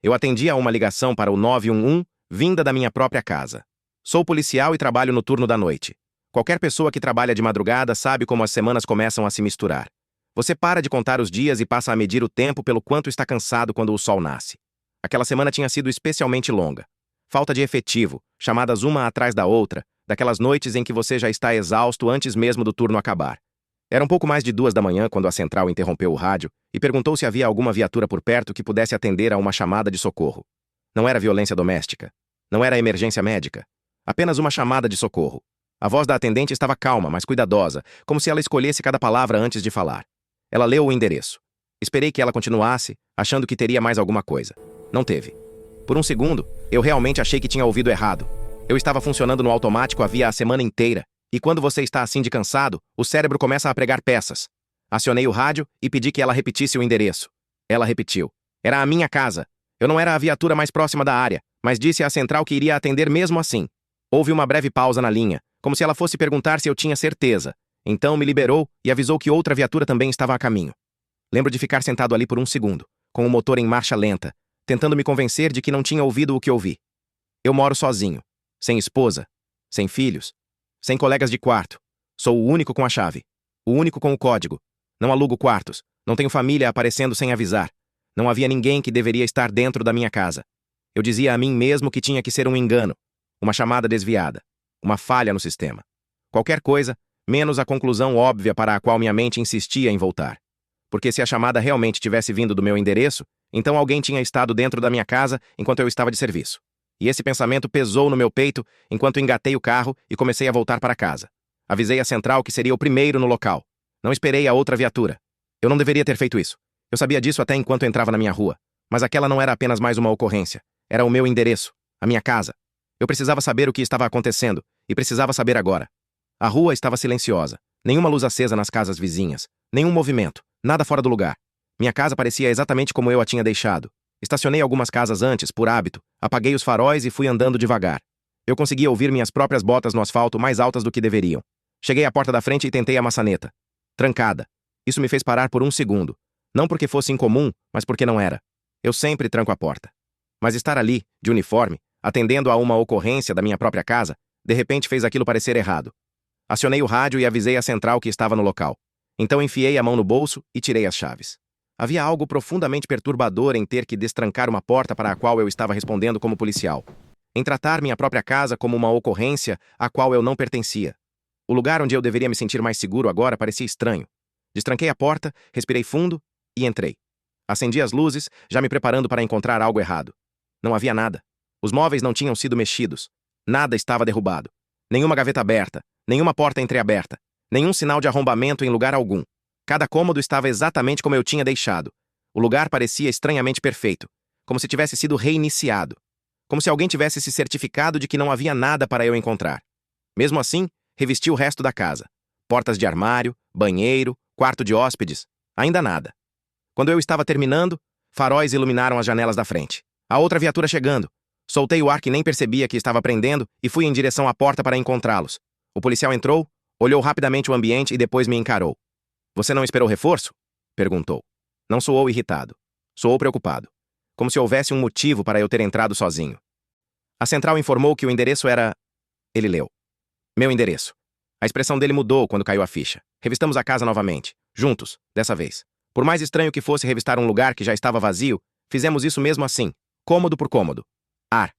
Eu atendi a uma ligação para o 911, vinda da minha própria casa. Sou policial e trabalho no turno da noite. Qualquer pessoa que trabalha de madrugada sabe como as semanas começam a se misturar. Você para de contar os dias e passa a medir o tempo pelo quanto está cansado quando o sol nasce. Aquela semana tinha sido especialmente longa. Falta de efetivo, chamadas uma atrás da outra, daquelas noites em que você já está exausto antes mesmo do turno acabar. Era um pouco mais de 2 da manhã quando a central interrompeu o rádio e perguntou se havia alguma viatura por perto que pudesse atender a uma chamada de socorro. Não era violência doméstica. Não era emergência médica. Apenas uma chamada de socorro. A voz da atendente estava calma, mas cuidadosa, como se ela escolhesse cada palavra antes de falar. Ela leu o endereço. Esperei que ela continuasse, achando que teria mais alguma coisa. Não teve. Por um segundo, eu realmente achei que tinha ouvido errado. Eu estava funcionando no automático havia a semana inteira, e quando você está assim de cansado, o cérebro começa a pregar peças. Acionei o rádio e pedi que ela repetisse o endereço. Ela repetiu. Era a minha casa. Eu não era a viatura mais próxima da área, mas disse à central que iria atender mesmo assim. Houve uma breve pausa na linha, como se ela fosse perguntar se eu tinha certeza. Então me liberou e avisou que outra viatura também estava a caminho. Lembro de ficar sentado ali por um segundo, com o motor em marcha lenta, tentando me convencer de que não tinha ouvido o que ouvi. Eu moro sozinho, sem esposa, sem filhos, sem colegas de quarto. Sou o único com a chave, o único com o código. Não alugo quartos, não tenho família aparecendo sem avisar. Não havia ninguém que deveria estar dentro da minha casa. Eu dizia a mim mesmo que tinha que ser um engano, uma chamada desviada, uma falha no sistema. Qualquer coisa, menos a conclusão óbvia para a qual minha mente insistia em voltar. Porque se a chamada realmente tivesse vindo do meu endereço, então alguém tinha estado dentro da minha casa enquanto eu estava de serviço. E esse pensamento pesou no meu peito enquanto engatei o carro e comecei a voltar para casa. Avisei a central que seria o primeiro no local. Não esperei a outra viatura. Eu não deveria ter feito isso. Eu sabia disso até enquanto entrava na minha rua. Mas aquela não era apenas mais uma ocorrência. Era o meu endereço, a minha casa. Eu precisava saber o que estava acontecendo, e precisava saber agora. A rua estava silenciosa. Nenhuma luz acesa nas casas vizinhas. Nenhum movimento. Nada fora do lugar. Minha casa parecia exatamente como eu a tinha deixado. Estacionei algumas casas antes, por hábito, apaguei os faróis e fui andando devagar. Eu conseguia ouvir minhas próprias botas no asfalto mais altas do que deveriam. Cheguei à porta da frente e tentei a maçaneta. Trancada. Isso me fez parar por um segundo. Não porque fosse incomum, mas porque não era. Eu sempre tranco a porta. Mas estar ali, de uniforme, atendendo a uma ocorrência da minha própria casa, de repente fez aquilo parecer errado. Acionei o rádio e avisei a central que estava no local. Então enfiei a mão no bolso e tirei as chaves. Havia algo profundamente perturbador em ter que destrancar uma porta para a qual eu estava respondendo como policial. Em tratar minha própria casa como uma ocorrência a qual eu não pertencia. O lugar onde eu deveria me sentir mais seguro agora parecia estranho. Destranquei a porta, respirei fundo e entrei. Acendi as luzes, já me preparando para encontrar algo errado. Não havia nada. Os móveis não tinham sido mexidos. Nada estava derrubado. Nenhuma gaveta aberta, nenhuma porta entreaberta, nenhum sinal de arrombamento em lugar algum. Cada cômodo estava exatamente como eu tinha deixado. O lugar parecia estranhamente perfeito, como se tivesse sido reiniciado. Como se alguém tivesse se certificado de que não havia nada para eu encontrar. Mesmo assim, revesti o resto da casa. Portas de armário, banheiro, quarto de hóspedes, ainda nada. Quando eu estava terminando, faróis iluminaram as janelas da frente. A outra viatura chegando. Soltei o ar que nem percebia que estava prendendo e fui em direção à porta para encontrá-los. O policial entrou, olhou rapidamente o ambiente e depois me encarou. Você não esperou reforço? Perguntou. Não soou irritado. Soou preocupado. Como se houvesse um motivo para eu ter entrado sozinho. A central informou que o endereço era... Ele leu. Meu endereço. A expressão dele mudou quando caiu a ficha. Revistamos a casa novamente. Juntos, dessa vez. Por mais estranho que fosse revistar um lugar que já estava vazio, fizemos isso mesmo assim. Cômodo por cômodo. Ar.